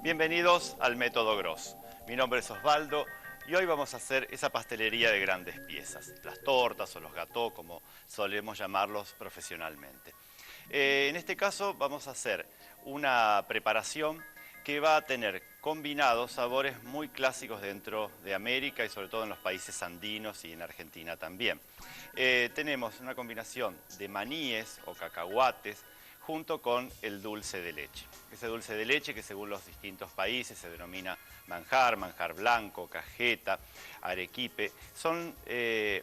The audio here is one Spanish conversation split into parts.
Bienvenidos al Método Gross. Mi nombre es Osvaldo y hoy vamos a hacer esa pastelería de grandes piezas, las tortas o los gâteaux, como solemos llamarlos profesionalmente. En este caso vamos a hacer una preparación que va a tener combinados sabores muy clásicos dentro de América y sobre todo en los países andinos y en Argentina también. Tenemos una combinación de maníes o cacahuates junto con el dulce de leche. Ese dulce de leche que según los distintos países se denomina manjar, manjar blanco, cajeta, arequipe, son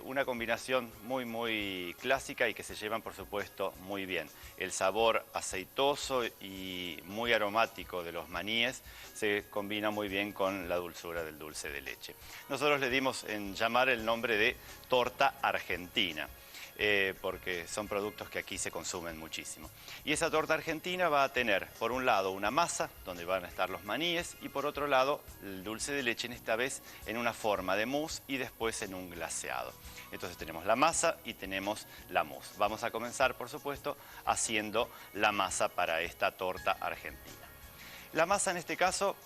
una combinación muy clásica y que se llevan por supuesto muy bien. El sabor aceitoso y muy aromático de los maníes se combina muy bien con la dulzura del dulce de leche. Nosotros le dimos en llamar el nombre de torta argentina. Porque son productos que aquí se consumen muchísimo. Y esa torta argentina va a tener, por un lado, una masa, donde van a estar los maníes, y por otro lado, el dulce de leche, en esta vez en una forma de mousse y después en un glaseado. Entonces tenemos la masa y tenemos la mousse. Vamos a comenzar, por supuesto, haciendo la masa para esta torta argentina. La masa en este caso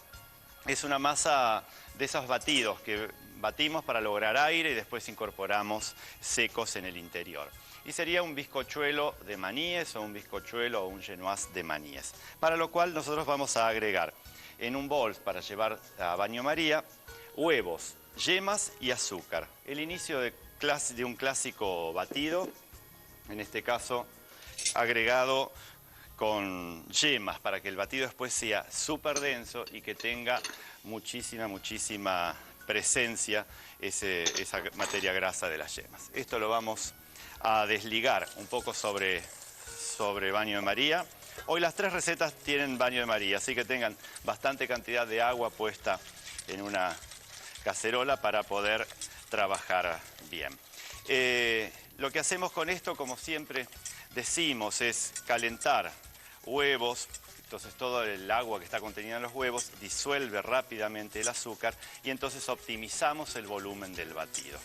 es una masa de esos batidos que batimos para lograr aire y después incorporamos secos en el interior. Y sería un bizcochuelo de maníes o un bizcochuelo o un genoise de maníes. Para lo cual nosotros vamos a agregar en un bol para llevar a baño María huevos, yemas y azúcar. El inicio de un clásico batido, en este caso agregado con yemas para que el batido después sea súper denso y que tenga muchísima presencia esa materia grasa de las yemas. Esto lo vamos a desligar un poco sobre baño de María. Hoy las tres recetas tienen baño de María, así que tengan bastante cantidad de agua puesta en una cacerola para poder trabajar bien. Lo que hacemos con esto, como siempre decimos, es calentar huevos. Entonces todo el agua que está contenida en los huevos disuelve rápidamente el azúcar y entonces optimizamos el volumen del batido.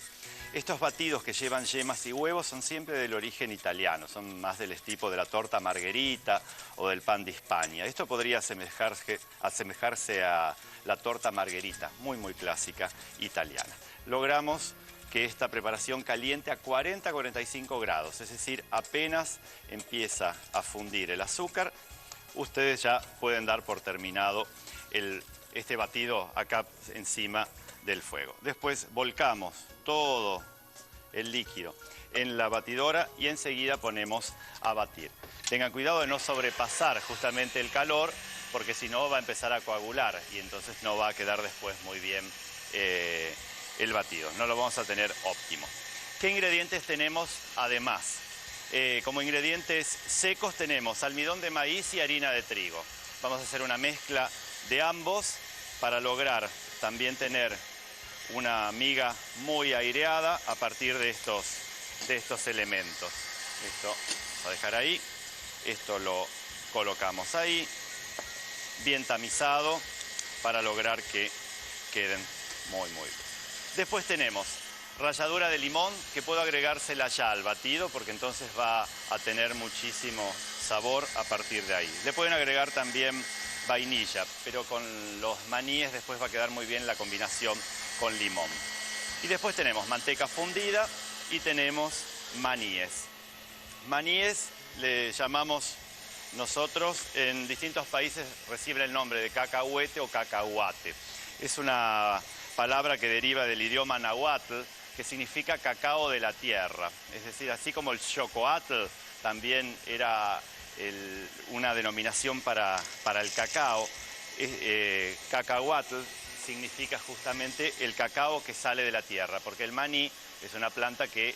Estos batidos que llevan yemas y huevos son siempre del origen italiano, son más del tipo de la torta margherita o del pan de España. Esto podría asemejarse a la torta margherita, muy clásica italiana. Logramos que esta preparación caliente a 40-45 grados, es decir, apenas empieza a fundir el azúcar, ustedes ya pueden dar por terminado este batido acá encima del fuego. Después volcamos todo el líquido en la batidora y enseguida ponemos a batir. Tengan cuidado de no sobrepasar justamente el calor, porque si no va a empezar a coagular y entonces no va a quedar después muy bien el batido. No lo vamos a tener óptimo. ¿Qué ingredientes tenemos además? Como ingredientes secos tenemos almidón de maíz y harina de trigo. Vamos a hacer una mezcla de ambos para lograr también tener una miga muy aireada a partir de estos elementos. Esto vamos a dejar ahí. Esto lo colocamos ahí, bien tamizado, para lograr que queden muy bien. Después tenemos ralladura de limón, que puedo agregársela ya al batido porque entonces va a tener muchísimo sabor a partir de ahí. Le pueden agregar también vainilla, pero con los maníes después va a quedar muy bien la combinación con limón. Y después tenemos manteca fundida y tenemos maníes. Maníes le llamamos nosotros, en distintos países reciben el nombre de cacahuete o cacahuate. Es una palabra que deriva del idioma nahuatl, que significa cacao de la tierra. Es decir, así como el xocoatl también era una denominación para el cacao, cacahuatl significa justamente el cacao que sale de la tierra, porque el maní es una planta que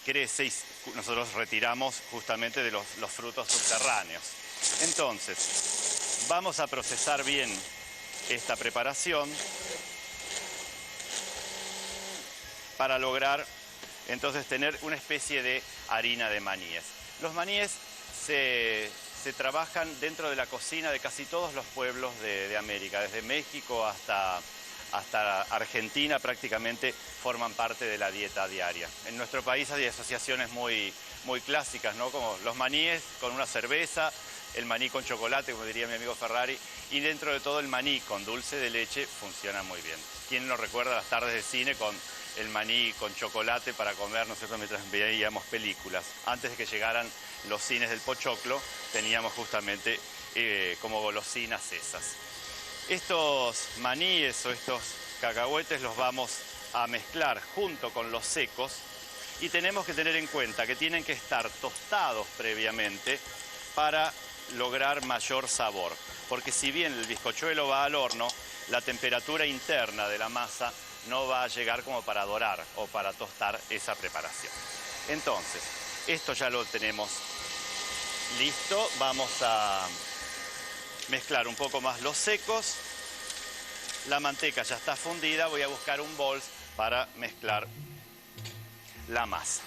crece y nosotros retiramos justamente de los frutos subterráneos. Entonces, vamos a procesar bien esta preparación para lograr entonces tener una especie de harina de maníes. Los maníes se trabajan dentro de la cocina de casi todos los pueblos de América, desde México hasta Argentina prácticamente forman parte de la dieta diaria. En nuestro país hay asociaciones muy clásicas, ¿no? Como los maníes con una cerveza, el maní con chocolate, como diría mi amigo Ferrari, y dentro de todo el maní con dulce de leche funciona muy bien. ¿Quién nos recuerda las tardes de cine con el maní con chocolate para comer, ¿no es cierto?, mientras veíamos películas? Antes de que llegaran los cines del pochoclo, teníamos justamente como golosinas esas. Estos maníes o estos cacahuetes los vamos a mezclar junto con los secos y tenemos que tener en cuenta que tienen que estar tostados previamente para lograr mayor sabor. Porque si bien el bizcochuelo va al horno, la temperatura interna de la masa no va a llegar como para dorar o para tostar esa preparación. Entonces, esto ya lo tenemos listo. Vamos a mezclar un poco más los secos. La manteca ya está fundida. Voy a buscar un bol para mezclar la masa.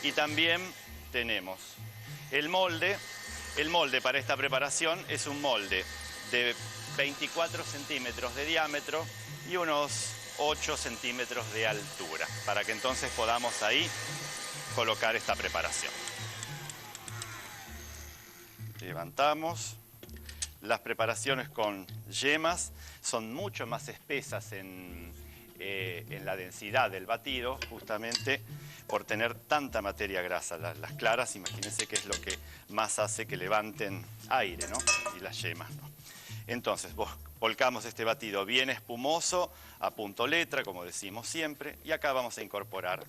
Y también tenemos el molde. El molde para esta preparación es un molde de 24 centímetros de diámetro y unos 8 centímetros de altura, para que entonces podamos ahí colocar esta preparación. Levantamos. Las preparaciones con yemas son mucho más espesas en la densidad del batido, justamente por tener tanta materia grasa. Las claras, imagínense que es lo que más hace que levanten aire, ¿no? Y las yemas, ¿no? Entonces, volcamos este batido bien espumoso, a punto letra, como decimos siempre, y acá vamos a incorporar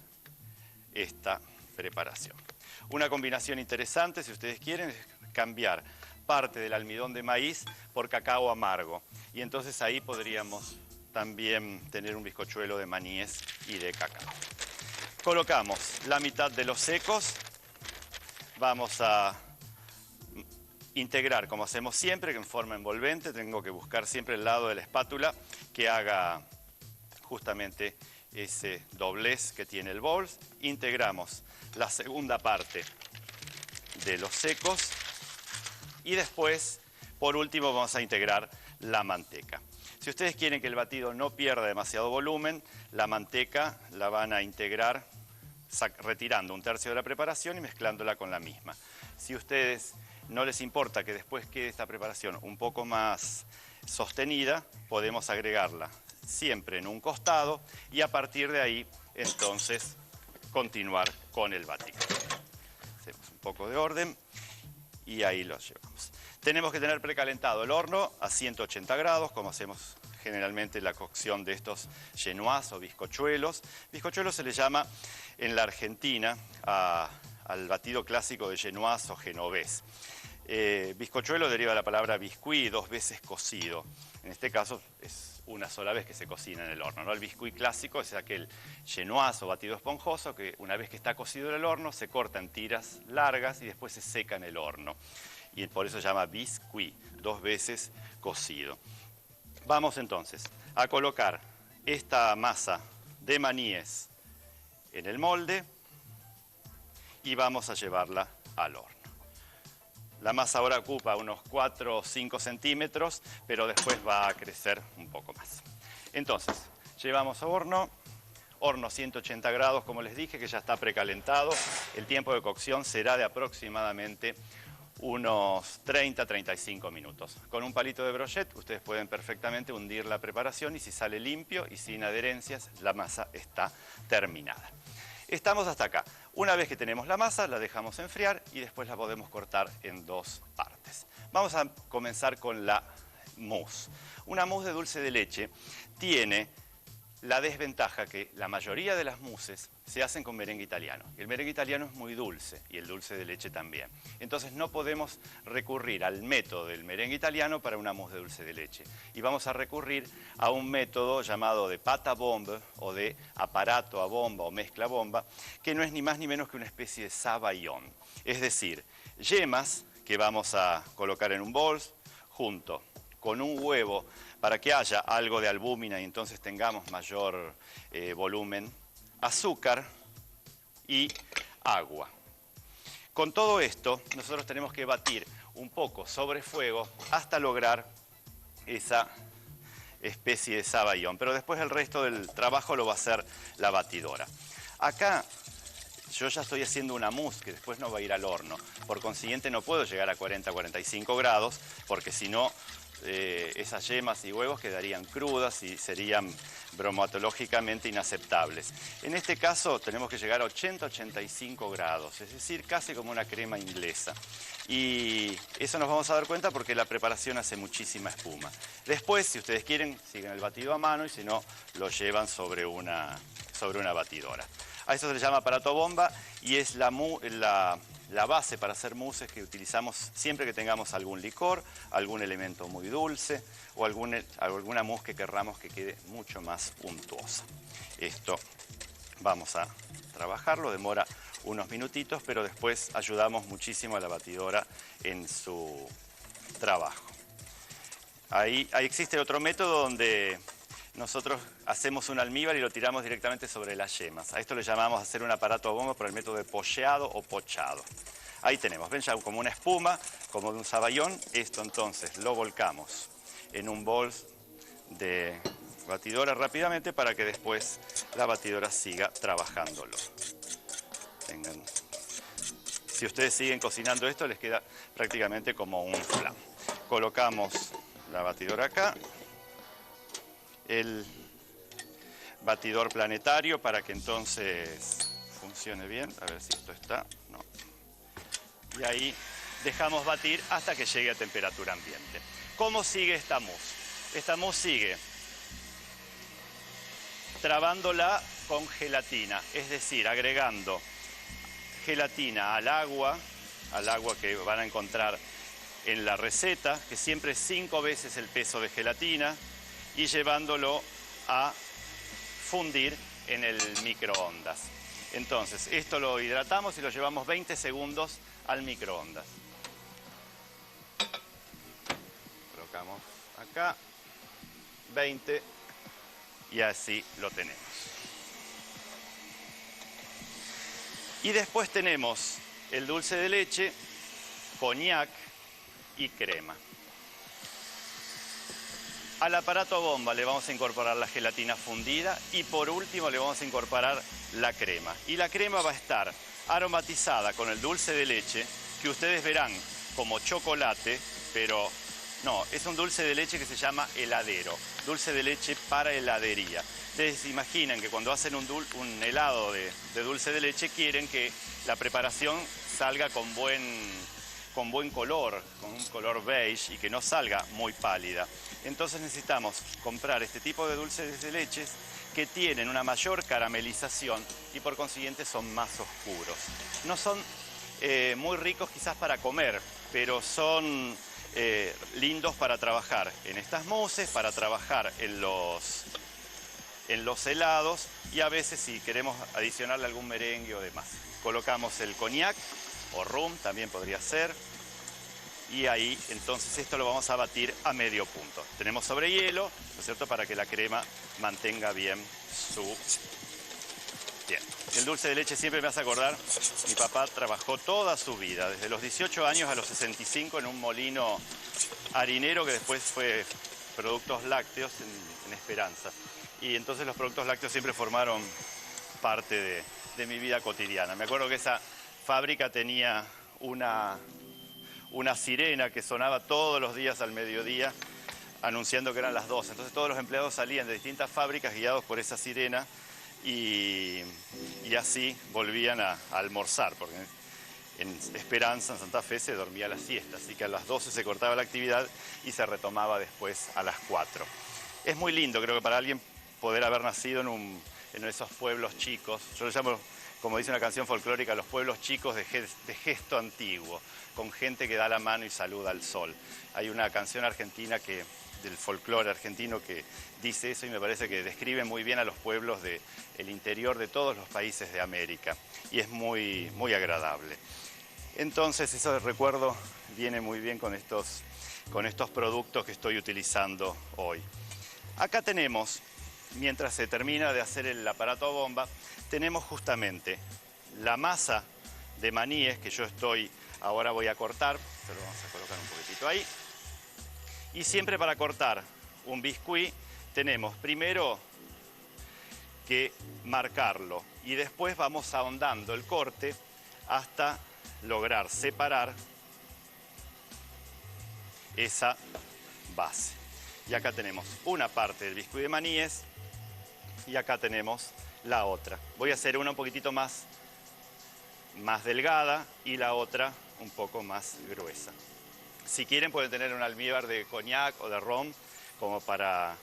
esta preparación. Una combinación interesante, si ustedes quieren, es cambiar parte del almidón de maíz por cacao amargo. Y entonces ahí podríamos también tener un bizcochuelo de maníes y de cacao. Colocamos la mitad de los secos. Vamos a integrar, como hacemos siempre, que en forma envolvente. Tengo que buscar siempre el lado de la espátula que haga justamente ese doblez que tiene el bol. Integramos la segunda parte de los secos. Y después, por último, vamos a integrar la manteca. Si ustedes quieren que el batido no pierda demasiado volumen, la manteca la van a integrar retirando un tercio de la preparación y mezclándola con la misma. Si a ustedes no les importa que después quede esta preparación un poco más sostenida, podemos agregarla siempre en un costado y a partir de ahí, entonces, continuar con el batido. Hacemos un poco de orden. Y ahí los llevamos. Tenemos que tener precalentado el horno a 180 grados, como hacemos generalmente la cocción de estos genoise o bizcochuelos. Bizcochuelo se le llama en la Argentina al batido clásico de genoise o genovés. Bizcochuelo deriva de la palabra biscuit, 2 veces cocido. En este caso es una sola vez que se cocina en el horno, ¿no? El biscuit clásico es aquel genoise o batido esponjoso que una vez que está cocido en el horno se corta en tiras largas y después se seca en el horno. Y por eso se llama biscuit, 2 veces cocido. Vamos entonces a colocar esta masa de maníes en el molde y vamos a llevarla al horno. La masa ahora ocupa unos 4 o 5 centímetros, pero después va a crecer un poco más. Entonces, llevamos a horno 180 grados, como les dije, que ya está precalentado. El tiempo de cocción será de aproximadamente unos 30-35 minutos. Con un palito de brochette ustedes pueden perfectamente hundir la preparación y si sale limpio y sin adherencias, la masa está terminada. Estamos hasta acá. Una vez que tenemos la masa, la dejamos enfriar y después la podemos cortar en 2 partes. Vamos a comenzar con la mousse. Una mousse de dulce de leche tiene la desventaja que la mayoría de las mousses se hacen con merengue italiano. El merengue italiano es muy dulce y el dulce de leche también. Entonces no podemos recurrir al método del merengue italiano para una mousse de dulce de leche. Y vamos a recurrir a un método llamado de pâte à bombe o de aparato a bomba o mezcla bomba, que no es ni más ni menos que una especie de sabaión. Es decir, yemas que vamos a colocar en un bol junto con un huevo para que haya algo de albúmina y entonces tengamos mayor volumen, azúcar y agua. Con todo esto, nosotros tenemos que batir un poco sobre fuego hasta lograr esa especie de sabaión, pero después el resto del trabajo lo va a hacer la batidora. Acá yo ya estoy haciendo una mousse que después no va a ir al horno. Por consiguiente no puedo llegar a 40-45 grados porque si no esas yemas y huevos quedarían crudas y serían bromatológicamente inaceptables. En este caso tenemos que llegar a 80-85 grados, es decir, casi como una crema inglesa. Y eso nos vamos a dar cuenta porque la preparación hace muchísima espuma. Después, si ustedes quieren, siguen el batido a mano y si no, lo llevan sobre una batidora. A eso se le llama aparato bomba y es la base para hacer mousses que utilizamos siempre que tengamos algún licor, algún elemento muy dulce o alguna mousse que querramos que quede mucho más untuosa. Esto vamos a trabajarlo, demora unos minutitos, pero después ayudamos muchísimo a la batidora en su trabajo. Ahí existe otro método donde nosotros hacemos un almíbar y lo tiramos directamente sobre las yemas. A esto le llamamos hacer un aparato a bomba por el método de pocheado o pochado. Ahí tenemos, ven ya como una espuma, como de un saballón. Esto entonces lo volcamos en un bol de batidora rápidamente para que después la batidora siga trabajándolo. Vengan. Si ustedes siguen cocinando esto, les queda prácticamente como un flan. Colocamos la batidora acá. El batidor planetario para que entonces funcione bien. A ver si esto está. No. Y ahí dejamos batir hasta que llegue a temperatura ambiente. ¿Cómo sigue esta mousse? Esta mousse sigue trabándola con gelatina, es decir, agregando gelatina al agua que van a encontrar en la receta, que siempre es 5 veces el peso de gelatina, y llevándolo a fundir en el microondas. Entonces, esto lo hidratamos y lo llevamos 20 segundos al microondas. Colocamos acá, 20, y así lo tenemos. Y después tenemos el dulce de leche, coñac y crema. Al aparato bomba le vamos a incorporar la gelatina fundida y por último le vamos a incorporar la crema. Y la crema va a estar aromatizada con el dulce de leche, que ustedes verán como chocolate, pero no, es un dulce de leche que se llama heladero, dulce de leche para heladería. Ustedes se imaginan que cuando hacen un helado de dulce de leche quieren que la preparación salga con buen color, con un color beige y que no salga muy pálida. Entonces necesitamos comprar este tipo de dulces de leche que tienen una mayor caramelización y por consiguiente son más oscuros. No son muy ricos quizás para comer, pero son lindos para trabajar en estas mousses, para trabajar en los helados y a veces si queremos adicionarle algún merengue o demás. Colocamos el coñac o rum, también podría ser. Y ahí, entonces, esto lo vamos a batir a medio punto. Tenemos sobre hielo, ¿no es cierto?, para que la crema mantenga bien su tiempo. El dulce de leche siempre me hace acordar, mi papá trabajó toda su vida, desde los 18 años a los 65, en un molino harinero que después fue Productos Lácteos en Esperanza. Y entonces los productos lácteos siempre formaron parte de mi vida cotidiana. Me acuerdo que esa fábrica tenía una sirena que sonaba todos los días al mediodía anunciando que eran las 12. Entonces todos los empleados salían de distintas fábricas guiados por esa sirena y así volvían a almorzar, porque en Esperanza, en Santa Fe, se dormía la siesta, así que a las 12 se cortaba la actividad y se retomaba después a las 4. Es muy lindo, creo que para alguien poder haber nacido en esos pueblos chicos, yo lo llamo, como dice una canción folclórica, los pueblos chicos de gesto antiguo, con gente que da la mano y saluda al sol. Hay una canción argentina del folclore argentino que dice eso y me parece que describe muy bien a los pueblos del interior de todos los países de América y es muy, muy agradable. Entonces, ese recuerdo viene muy bien con estos productos que estoy utilizando hoy. Acá tenemos, mientras se termina de hacer el aparato a bomba, tenemos justamente la masa de maníes que yo ahora voy a cortar, se lo vamos a colocar un poquitito ahí. Y siempre para cortar un biscuit tenemos primero que marcarlo. Y después vamos ahondando el corte hasta lograr separar esa base. Y acá tenemos una parte del biscuit de maníes y acá tenemos la otra. Voy a hacer una un poquitito más delgada y la otra un poco más gruesa. Si quieren pueden tener un almíbar de coñac o de ron como para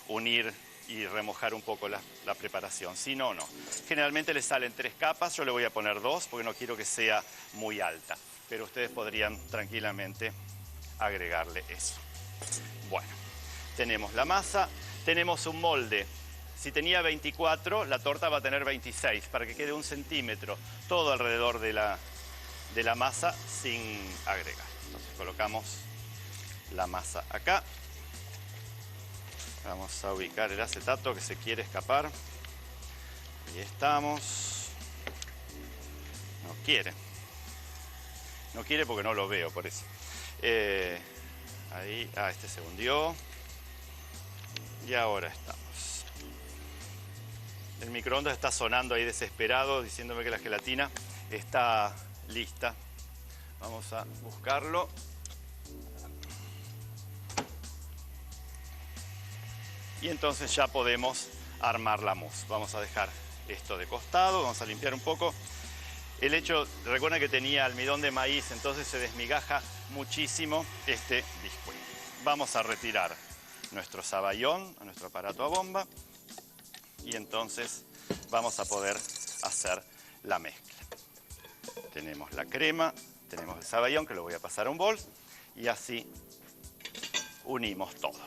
unir y remojar un poco la preparación. Si no, no. Generalmente le salen 3 capas, yo le voy a poner 2 porque no quiero que sea muy alta. Pero ustedes podrían tranquilamente agregarle eso. Bueno, tenemos la masa, tenemos un molde. Si tenía 24, la torta va a tener 26 para que quede 1 centímetro todo alrededor de la masa sin agregar. Entonces colocamos la masa acá. Vamos a ubicar el acetato que se quiere escapar. Ahí estamos. No quiere. No quiere porque no lo veo, por eso. Ahí, este se hundió. Y ahora estamos. El microondas está sonando ahí desesperado, diciéndome que la gelatina está lista. Vamos a buscarlo. Y entonces ya podemos armar la mousse. Vamos a dejar esto de costado, vamos a limpiar un poco. El hecho, recuerden que tenía almidón de maíz, entonces se desmigaja muchísimo este biscuit. Vamos a retirar nuestro saballón a nuestro aparato a bomba y entonces vamos a poder hacer la mezcla. Tenemos la crema, tenemos el saballón que lo voy a pasar a un bol y así unimos todo.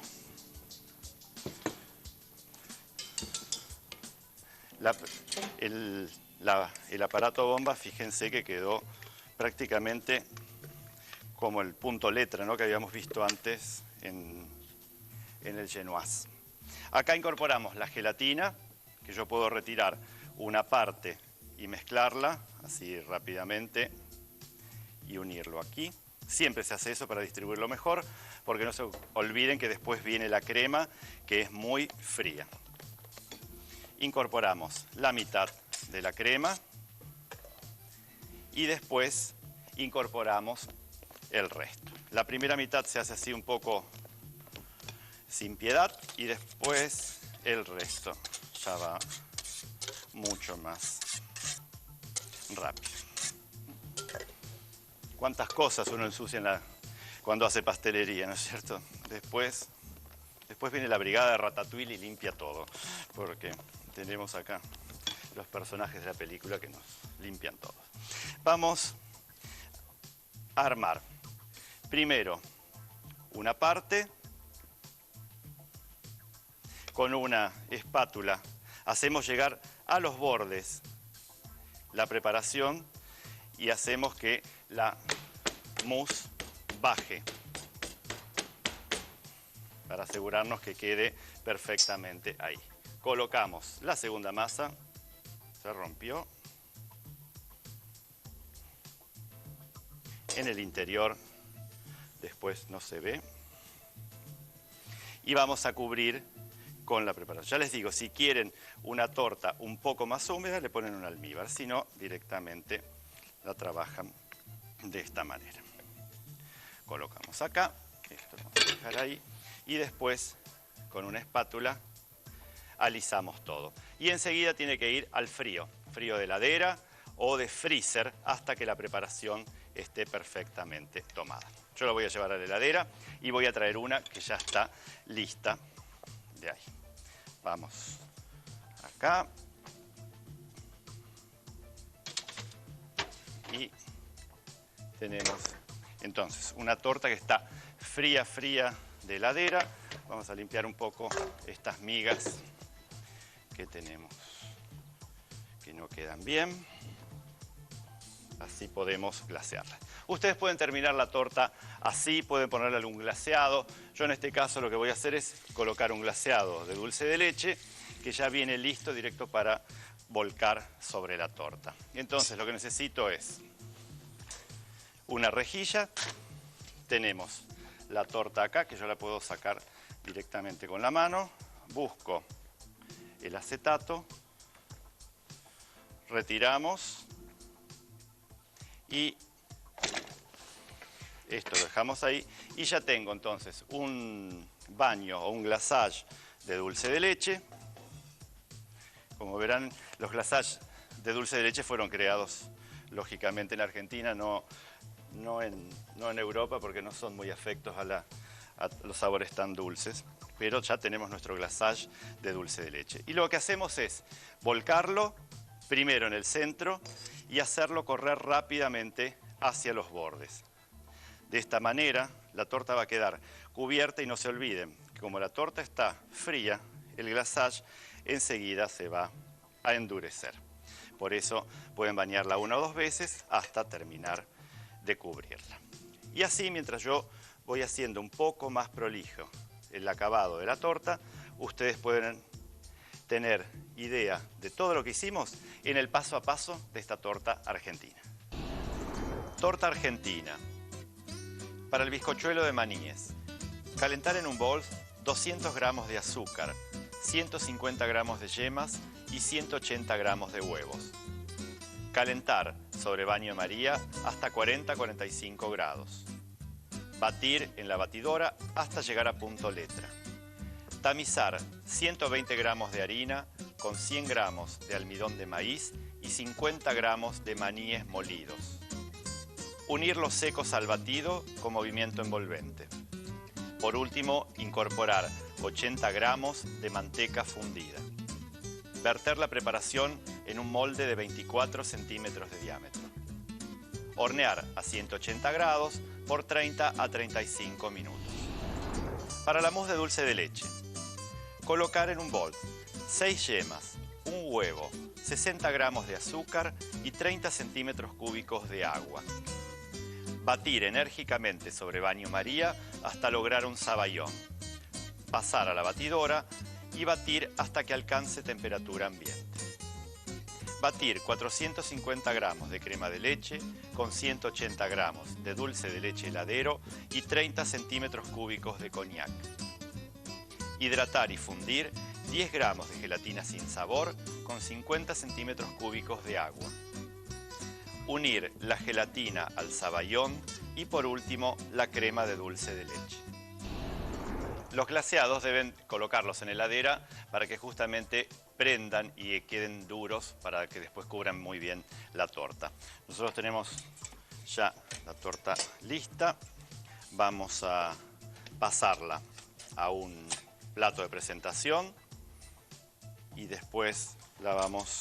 El aparato bomba, fíjense que quedó prácticamente como el punto letra, ¿no?, que habíamos visto antes en el genoise. Acá incorporamos la gelatina, que yo puedo retirar una parte y mezclarla así rápidamente y unirlo aquí. Siempre se hace eso para distribuirlo mejor, porque no se olviden que después viene la crema, que es muy fría. Incorporamos la mitad de la crema y después incorporamos el resto. La primera mitad se hace así un poco sin piedad y después el resto ya va mucho más rápido. ¿Cuántas cosas uno ensucia cuando hace pastelería, no es cierto? Después viene la brigada de Ratatouille y limpia todo, porque tenemos acá los personajes de la película que nos limpian todo. Vamos a armar primero una parte. Con una espátula hacemos llegar a los bordes la preparación y hacemos que la mousse baje para asegurarnos que quede perfectamente ahí. Colocamos la segunda masa, se rompió. En el interior, después no se ve. Y vamos a cubrir con la preparación. Ya les digo, si quieren una torta un poco más húmeda, le ponen un almíbar. Si no, directamente la trabajan de esta manera. Colocamos acá, esto lo vamos a dejar ahí, y después, con una espátula, alisamos todo. Y enseguida tiene que ir al frío de heladera o de freezer, hasta que la preparación esté perfectamente tomada. Yo la voy a llevar a la heladera y voy a traer una que ya está lista de ahí. Vamos acá. Y tenemos entonces una torta que está fría de heladera. Vamos a limpiar un poco estas migas que tenemos, que no quedan bien. Así podemos glasearla. Ustedes pueden terminar la torta así, pueden ponerle algún glaseado. Yo en este caso lo que voy a hacer es colocar un glaseado de dulce de leche que ya viene listo directo para volcar sobre la torta. Entonces lo que necesito es una rejilla. Tenemos la torta acá, que yo la puedo sacar directamente con la mano. Busco el acetato, retiramos y esto lo dejamos ahí y ya tengo entonces un baño o un glaçage de dulce de leche. Como verán, los glaçages de dulce de leche fueron creados lógicamente en Argentina, no en Europa, porque no son muy afectos a los sabores tan dulces, pero ya tenemos nuestro glaçage de dulce de leche. Y lo que hacemos es volcarlo primero en el centro y hacerlo correr rápidamente hacia los bordes. De esta manera la torta va a quedar cubierta y no se olviden que como la torta está fría, el glaçage enseguida se va a endurecer. Por eso pueden bañarla 1 o 2 veces hasta terminar de cubrirla. Y así, mientras yo voy haciendo un poco más prolijo el acabado de la torta, ustedes pueden tener idea de todo lo que hicimos en el paso a paso de esta torta argentina. Torta argentina. Para el bizcochuelo de maníes, calentar en un bol 200 gramos de azúcar, 150 gramos de yemas y 180 gramos de huevos. Calentar sobre baño María hasta 40-45 grados. Batir en la batidora hasta llegar a punto letra. Tamizar 120 gramos de harina con 100 gramos de almidón de maíz y 50 gramos de maníes molidos. Unir los secos al batido con movimiento envolvente. Por último, incorporar 80 gramos de manteca fundida. Verter la preparación en un molde de 24 centímetros de diámetro. Hornear a 180 grados por 30 a 35 minutos. Para la mousse de dulce de leche, colocar en un bol 6 yemas, un huevo, 60 gramos de azúcar y 30 centímetros cúbicos de agua. Batir enérgicamente sobre baño María hasta lograr un saballón. Pasar a la batidora y batir hasta que alcance temperatura ambiente. Batir 450 gramos de crema de leche con 180 gramos de dulce de leche heladero y 30 centímetros cúbicos de coñac. Hidratar y fundir 10 gramos de gelatina sin sabor con 50 centímetros cúbicos de agua. Unir la gelatina al saballón y por último la crema de dulce de leche. Los glaseados deben colocarlos en heladera para que justamente prendan y queden duros para que después cubran muy bien la torta. Nosotros tenemos ya la torta lista. Vamos a pasarla a un plato de presentación y después la vamos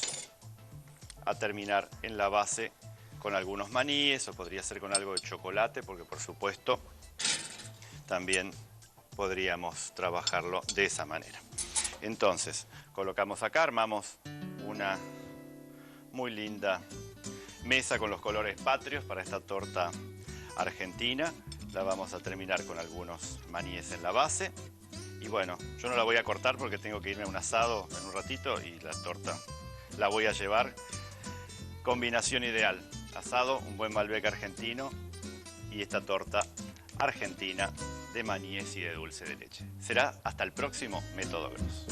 a terminar en la base con algunos maníes o podría ser con algo de chocolate porque por supuesto también podríamos trabajarlo de esa manera. Entonces, colocamos acá, armamos una muy linda mesa con los colores patrios para esta torta argentina. La vamos a terminar con algunos maníes en la base. Y bueno, yo no la voy a cortar porque tengo que irme a un asado en un ratito y la torta la voy a llevar. Combinación ideal. Asado, un buen Malbec argentino y esta torta argentina de maníes y de dulce de leche. Será hasta el próximo Método Gross.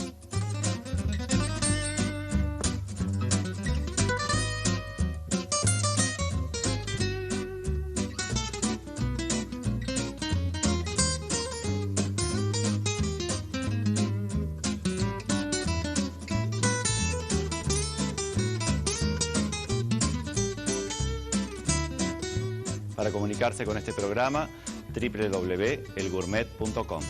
Para comunicarse con este programa, www.elgourmet.com.